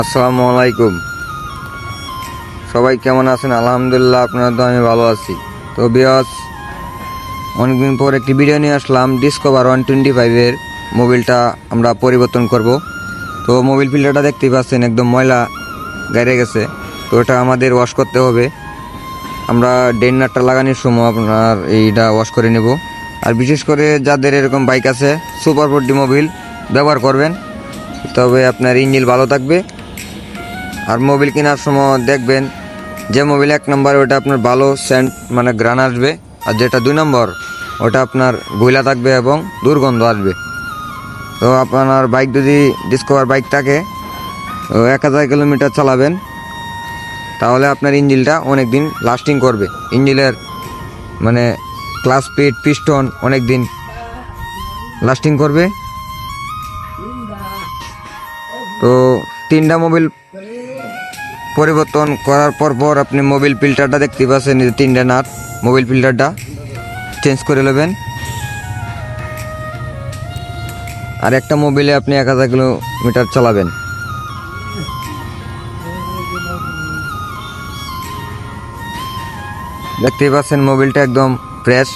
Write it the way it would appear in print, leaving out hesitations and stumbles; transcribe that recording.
আসসালামু আলাইকুম। সবাই কেমন আছেন? আলহামদুলিল্লাহ, আপনারা তো আমি ভালো আছি। তো বিয়াস, অনেকদিন পর একটি ভিডিও নিয়ে আসলাম। ডিসকভার 125-এর মোবিলটা আমরা পরিবর্তন করব। তো মোবিল ফিল্টারটা দেখতেই পাচ্ছেন, একদম ময়লা গাড়ে গেছে। তো এটা আমাদের ওয়াশ করতে হবে। আমরা ডেন নাটটা লাগানোর সময় আপনার এইটা ওয়াশ করে নেব। আর বিশেষ করে যাদের এরকম বাইক আছে, সুপার 40 মোবিল ব্যবহার করবেন, তবে আপনার ইঞ্জিন ভালো থাকবে। আর মোবিল কেনার সময় দেখবেন যে মোবিল 1 নম্বর ওটা আপনার ভালো সেন্ট মানে গ্রান আসবে, আর যেটা 2 নম্বর ওটা আপনার গইলা থাকবে এবং দুর্গন্ধ আসবে। তো আপনার বাইক যদি ডিসকভার বাইক থাকে 1000 কিলোমিটার চালাবেন, তাহলে আপনার ইঞ্জিনটা অনেক দিন লাস্টিং করবে। ইঞ্জিনের মানে ক্লাচ পিট পিস্টন অনেক দিন লাস্টিং করবে। তো 3টা মোবিল পরিবর্তন করার পর আপনি মোবিল ফিল্টারটা দেখতে পাচ্ছেন, 3টে নাট মোবিল ফিল্টারটা চেঞ্জ করে নেবেন। আর একটা মোবিলে আপনি 1000 কিলোমিটার চালাবেন। দেখতেই পাচ্ছেন মোবিলটা একদম ফ্রেশ।